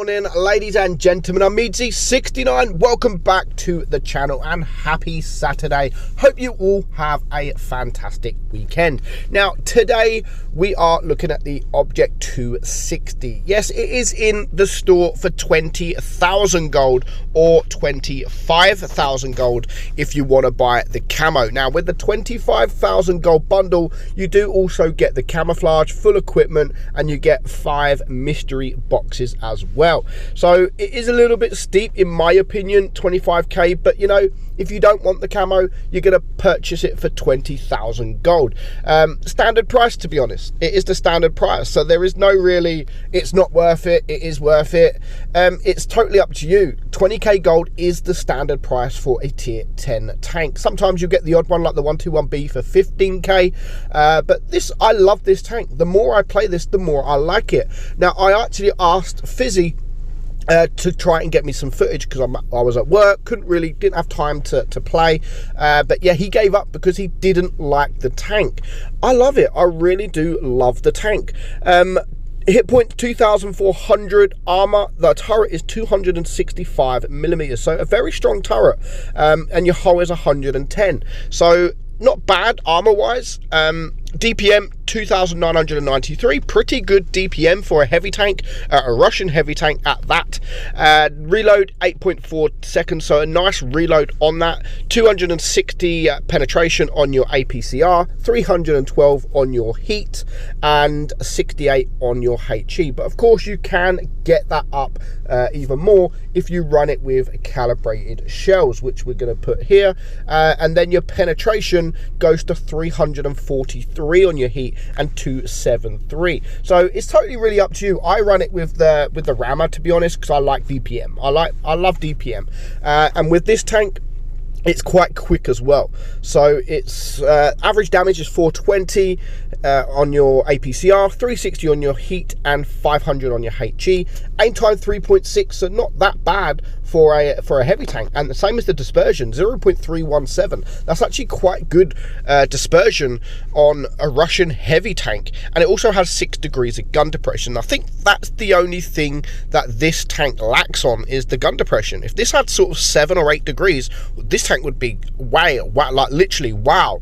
Morning, ladies and gentlemen, I'm meadsy69. Welcome back to the channel and happy Saturday. Hope you all have a fantastic weekend. Now, today we are looking at the Object 260. Yes, it is in the store for 20,000 gold or 25,000 gold if you want to buy the camo. Now, with the 25,000 gold bundle, you do also get the camouflage, full equipment, and you get 5 mystery boxes as well. So it is a little bit steep in my opinion, 25k, but you know, if you don't want the camo, you're going to purchase it for 20,000 gold. Standard price, to be honest. It is the standard price, so there is no really, it's not worth it, it is worth it. It's totally up to you. 20k gold is the standard price for a tier 10 tank. Sometimes you get the odd one like the 121B for 15k, but this, I love this tank. The more I play this, the more I like it. Now, I actually asked Fizzy to try and get me some footage because I was at work, didn't have time to play, but yeah, he gave up because he didn't like the tank. I love it. I really do love the tank. Hit point 2,400, armor, the turret is 265 millimeters, so a very strong turret, and your hull is 110, so not bad armor wise. DPM 2,993, pretty good DPM for a heavy tank, a Russian heavy tank at that. Reload 8.4 seconds, so a nice reload on that. 260 penetration on your APCR, 312 on your heat, and 68 on your HE. But of course, you can get that up even more if you run it with calibrated shells, which we're going to put here, and then your penetration goes to 343 on your heat and 273. So it's totally really up to you. I run it with the rammer, to be honest, because I like DPM. I love DPM, and with this tank, it's quite quick as well. So it's average damage is 420 on your APCR, 360 on your heat, and 500 on your HE. Aim time 3.6, so not that bad for a heavy tank. And the same as the dispersion, 0.317. That's actually quite good dispersion on a Russian heavy tank. And it also has 6 degrees of gun depression. I think that's the only thing that this tank lacks on, is the gun depression. If this had sort of 7 or 8 degrees, this tank would be wow, like literally wow.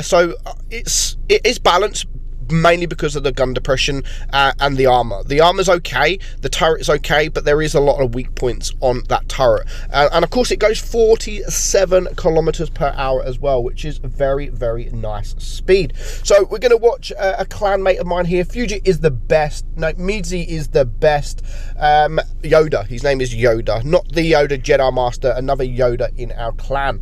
So it is balanced, mainly because of the gun depression and the armor. The armor's okay, the turret is okay, but there is a lot of weak points on that turret. And of course, it goes 47 kilometers per hour as well, which is very, very nice speed. So we're going to watch a clanmate of mine here. Fuji is the best. No, Meadsy is the best. Yoda, his name is Yoda, not the Yoda Jedi Master, another Yoda in our clan.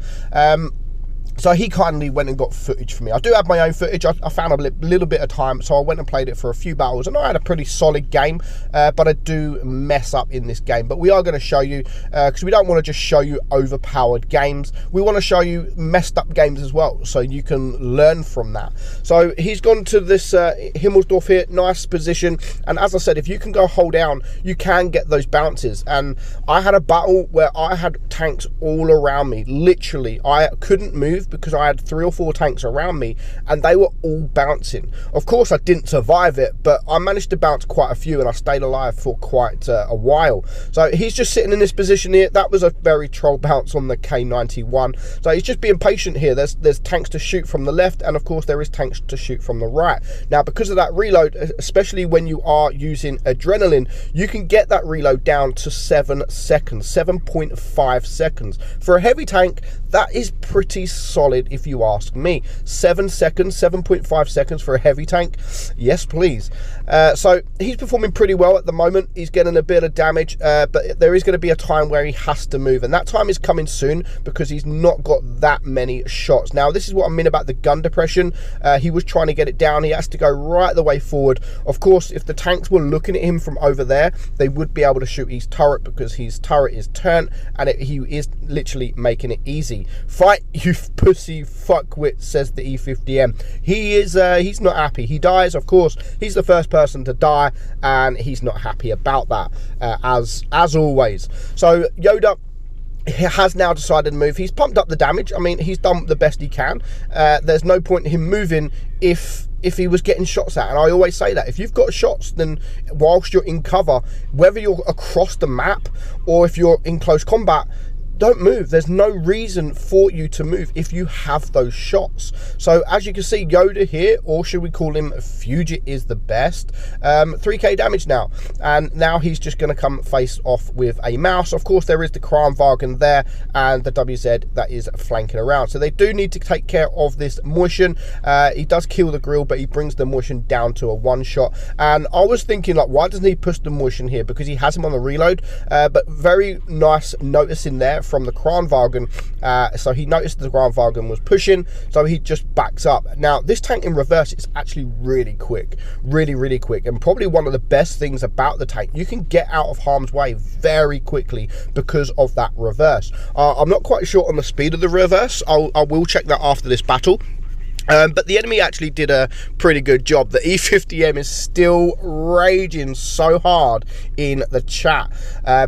So he kindly went and got footage for me. I do have my own footage. I found a little bit of time, so I went and played it for a few battles, and I had a pretty solid game, but I do mess up in this game. But we are going to show you, because we don't want to just show you overpowered games. We want to show you messed up games as well, so you can learn from that. So he's gone to this Himmelsdorf here, nice position, and as I said, if you can go hold down, you can get those bounces. And I had a battle where I had tanks all around me. Literally, I couldn't move because I had 3 or 4 tanks around me and they were all bouncing. Of course, I didn't survive it, but I managed to bounce quite a few and I stayed alive for quite a while. So he's just sitting in this position here. That was a very troll bounce on the K91. So he's just being patient here. There's tanks to shoot from the left, and of course there is tanks to shoot from the right. Now, because of that reload, especially when you are using adrenaline, you can get that reload down to 7 seconds, 7.5 seconds. For a heavy tank, that is pretty solid if you ask me. 7 seconds, 7.5 seconds for a heavy tank, yes please. So he's performing pretty well at the moment. He's getting a bit of damage, but there is going to be a time where he has to move, and that time is coming soon because he's not got that many shots. Now, this is what I mean about the gun depression. He was trying to get it down. He has to go right the way forward. Of course, if the tanks were looking at him from over there, they would be able to shoot his turret because his turret is turned, and he is literally making it easy. Fight, you pussy fuckwit, says the E50M. He is, he's not happy. He dies, of course. He's the first person to die, and he's not happy about that, as always. So Yoda he has now decided to move. He's pumped up the damage. I mean, he's done the best he can. There's no point in him moving if he was getting shots at. And I always say that if you've got shots, then whilst you're in cover, whether you're across the map or if you're in close combat, don't move. There's no reason for you to move if you have those shots. So as you can see, Yoda here, or should we call him Fugit, is the best. 3k damage now, and now he's just going to come face off with a mouse. Of course, there is the Kranvargen there and the WZ that is flanking around, so they do need to take care of this Motion. He does kill the grill, but he brings the Motion down to a one shot. And I was thinking, like, why doesn't he push the Motion here? Because he has him on the reload. But very nice notice in there from the Kranvargen. So he noticed the Kranvargen was pushing, so he just backs up. Now this tank in reverse is actually really quick, really quick, and probably one of the best things about the tank. You can get out of harm's way very quickly because of that reverse. I'm not quite sure on the speed of the reverse. I will check that after this battle. But the enemy actually did a pretty good job. The E50M is still raging so hard in the chat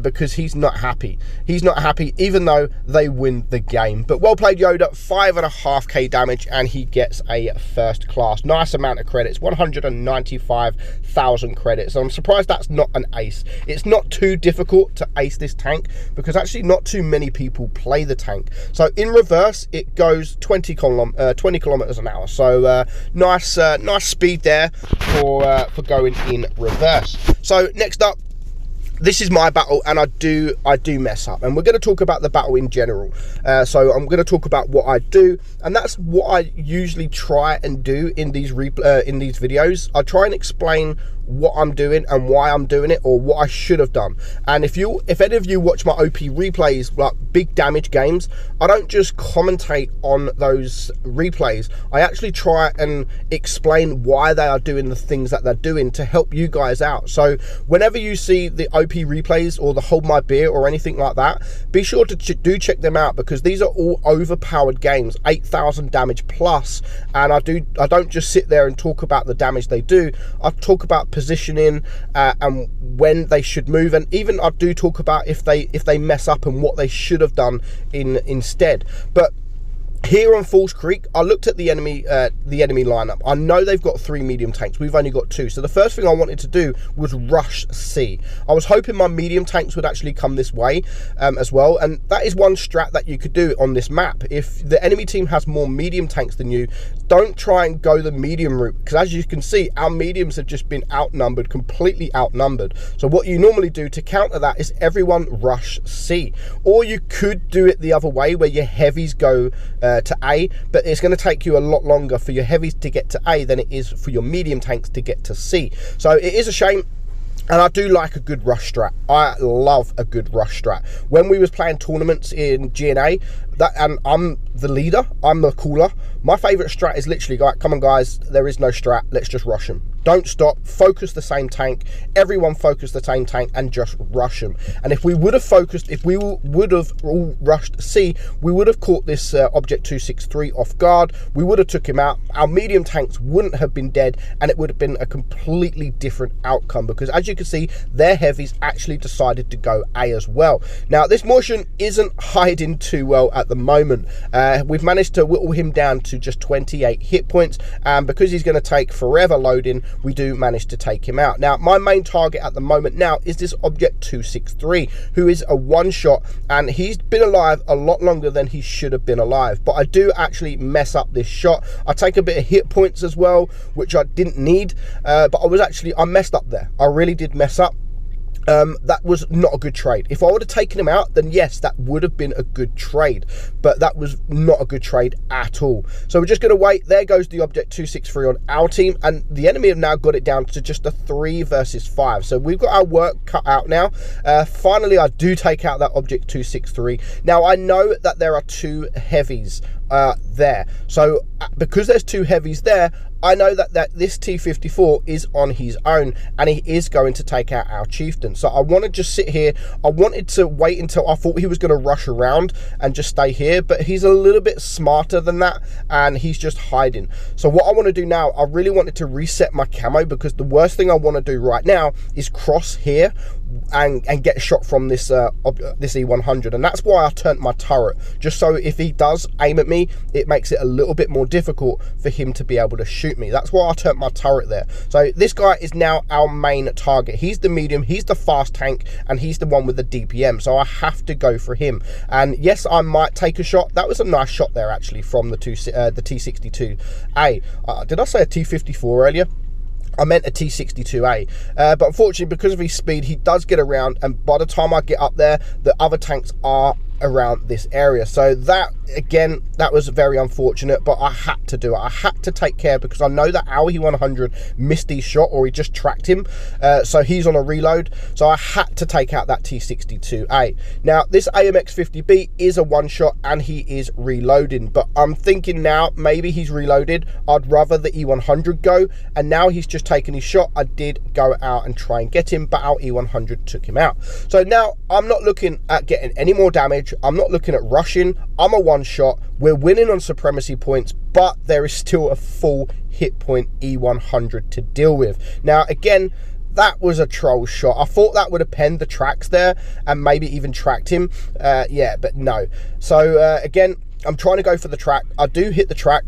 because he's not happy. He's not happy even though they win the game. But well played, Yoda. 5.5k damage, and he gets a first class. Nice amount of credits, 195,000 credits. And I'm surprised that's not an ace. It's not too difficult to ace this tank because actually not too many people play the tank. So in reverse, it goes 20 kilometers an hour. So nice speed there for going in reverse. So next up, this is my battle, and I do mess up, and we're going to talk about the battle in general. So I'm going to talk about what I do, and that's what I usually try and do in these videos. I try and explain what I'm doing and why I'm doing it, or what I should have done. And if any of you watch my OP replays, like big damage games, I don't just commentate on those replays. I actually try and explain why they are doing the things that they're doing to help you guys out. So whenever you see the OP replays or the Hold My Beer or anything like that, be sure to do check them out, because these are all overpowered games, 8,000 damage plus. And I don't just sit there and talk about the damage they do. I talk about positioning and when they should move, and even I do talk about if they mess up and what they should have done instead. But here on Falls Creek, I looked at the enemy lineup. I know they've got 3 medium tanks. We've only got 2. So the first thing I wanted to do was rush C. I was hoping my medium tanks would actually come this way as well. And that is one strat that you could do on this map. If the enemy team has more medium tanks than you, don't try and go the medium route, because as you can see, our mediums have just been outnumbered, completely outnumbered. So what you normally do to counter that is everyone rush C. Or you could do it the other way, where your heavies go to A, but it's going to take you a lot longer for your heavies to get to A than it is for your medium tanks to get to C. So it is a shame. And I do like a good rush strat. I love a good rush strat. When we was playing tournaments in GNA, and I'm the leader, I'm the cooler, my favourite strat is literally, like, come on guys, there is no strat, let's just rush them. Don't stop, focus the same tank, everyone focus the same tank and just rush them. And if we would have focused, if we would have all rushed C, we would have caught this Object 263 off guard, we would have took him out, our medium tanks wouldn't have been dead, and it would have been a completely different outcome, because as you can see, their heavies actually decided to go A as well. Now this Motion isn't hiding too well at the moment. We've managed to whittle him down to just 28 hit points, and because he's going to take forever loading, we do manage to take him out. Now my main target at the moment now is this Object 263, who is a one shot, and he's been alive a lot longer than he should have been alive. But I do actually mess up this shot. I take a bit of hit points as well, which I didn't need, but I messed up there. I really did mess up. That was not a good trade. If I would have taken him out, then yes, that would have been a good trade, but that was not a good trade at all. So we're just going to wait. There goes the Object 263 on our team, and the enemy have now got it down to just a 3 versus 5. So we've got our work cut out now. Finally, I do take out that Object 263. Now I know that there are 2 heavies there, so because there's 2 heavies there, I know that this T-54 is on his own, and he is going to take out our chieftain. So I want to just sit here. I wanted to wait until I thought he was going to rush around and just stay here, but he's a little bit smarter than that, and he's just hiding. So what I want to do now, I really wanted to reset my camo, because the worst thing I want to do right now is cross here and get a shot from this this E100, and that's why I turned my turret, just so if he does aim at me, it makes it a little bit more difficult for him to be able to shoot me. That's why I turned my turret there. So this guy is now our main target. He's the medium, he's the fast tank, and he's the one with the DPM, so I have to go for him. And yes, I might take a shot. That was a nice shot there actually from the T62A. Did I say a T54 earlier? I meant a T62A, but unfortunately, because of his speed, he does get around, and by the time I get up there, the other tanks are around this area. So that, again, that was very unfortunate, but I had to do it. I had to take care, because I know that our E100 missed his shot, or he just tracked him, so he's on a reload, so I had to take out that T62A. Now, this AMX-50B is a one-shot, and he is reloading, but I'm thinking now, maybe he's reloaded. I'd rather the E100 go, and now he's just taken his shot. I did go out and try and get him, but our E100 took him out. So now, I'm not looking at getting any more damage. I'm not looking at rushing. I'm a one shot. We're winning on supremacy points, but there is still a full hit point E100 to deal with. Now, again, that was a troll shot. I thought that would have penned the tracks there and maybe even tracked him. Yeah, but no. So again, I'm trying to go for the track. I do hit the track.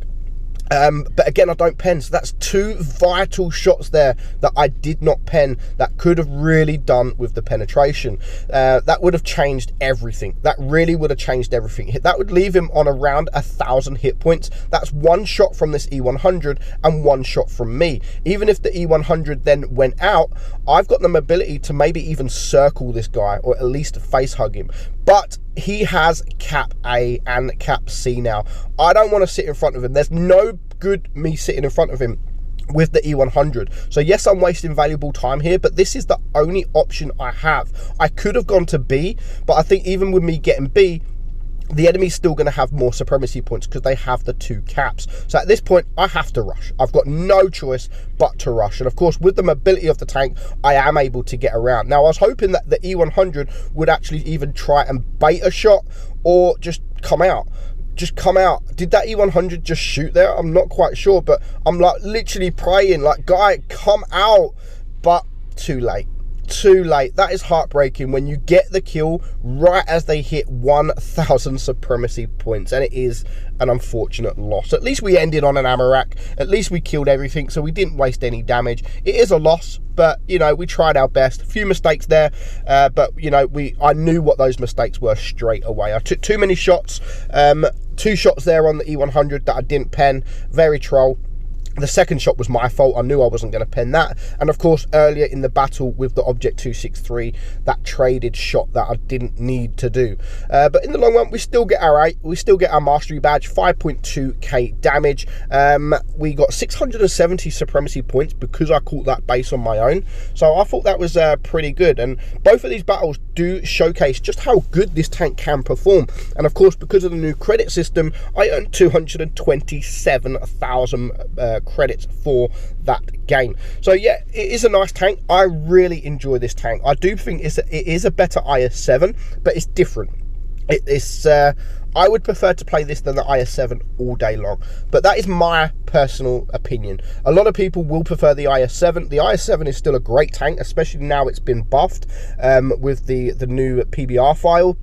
But again, I don't pen, so that's two vital shots there that I did not pen that could have really done with the penetration. That would have changed everything. That really would have changed everything. That would leave him on around 1,000 hit points. That's one shot from this E100 and one shot from me. Even if the E100 then went out, I've got the mobility to maybe even circle this guy, or at least face hug him. But he has cap A and cap C now. I don't want to sit in front of him. There's no good me sitting in front of him with the E100. So yes, I'm wasting valuable time here, but this is the only option I have. I could have gone to B, but I think even with me getting B, the enemy's still going to have more supremacy points because they have the two caps. So at this point, I have to rush. I've got no choice but to rush. And of course, with the mobility of the tank, I am able to get around. Now, I was hoping that the E100 would actually even try and bait a shot or just come out. Just come out. Did that E100 just shoot there? I'm not quite sure, but I'm like literally praying, like, guy, come out. But too late. Too late. That is heartbreaking when you get the kill right as they hit 1,000 supremacy points, and it is an unfortunate loss. At least we ended on an ammo rack. At least we killed everything, so we didn't waste any damage. It is a loss, but you know, we tried our best. A few mistakes there, but you know, I knew what those mistakes were straight away. I took too many shots. 2 shots there on the E100 that I didn't pen. Very troll. The second shot was my fault. I knew I wasn't going to pen that. And of course, earlier in the battle with the Object 263, that traded shot that I didn't need to do. But in the long run, we still get our mastery badge, 5.2k damage. We got 670 supremacy points because I caught that base on my own. So I thought that was pretty good. And both of these battles do showcase just how good this tank can perform. And of course, because of the new credit system, I earned 227,000 credits for that game. So yeah, it is a nice tank. I really enjoy this tank. I do think it is a better IS-7, but it's different. I would prefer to play this than the IS-7 all day long, but that is my personal opinion. A lot of people will prefer the IS-7. The IS-7 is still a great tank, especially now it's been buffed with the new PBR file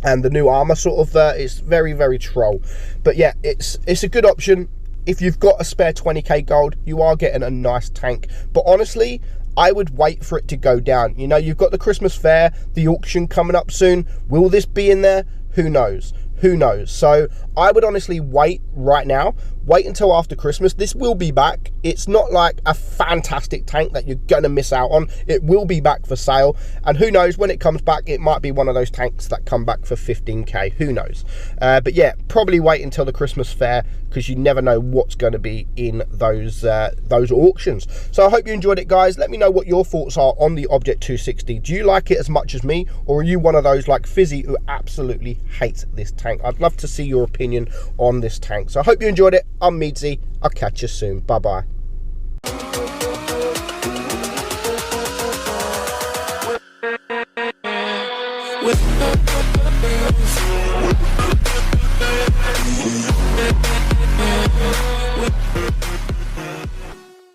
and the new armor sort of. It's very, very troll, but yeah, it's a good option. If you've got a spare 20k gold, you are getting a nice tank. But honestly, I would wait for it to go down. You know, you've got the Christmas fair, the auction coming up soon. Will this be in there? Who knows? Who knows? So I would honestly wait right now. Wait until after Christmas. This will be back. It's not like a fantastic tank that you're going to miss out on. It will be back for sale. And who knows, when it comes back, it might be one of those tanks that come back for 15k. Who knows? But yeah, probably wait until the Christmas fair, because you never know what's going to be in those auctions. So I hope you enjoyed it, guys. Let me know what your thoughts are on the Object 260. Do you like it as much as me, or are you one of those like Fizzy who absolutely hates this tank? I'd love to see your opinion on this tank. So I hope you enjoyed it. I'm Meadsy. I'll catch you soon. Bye bye.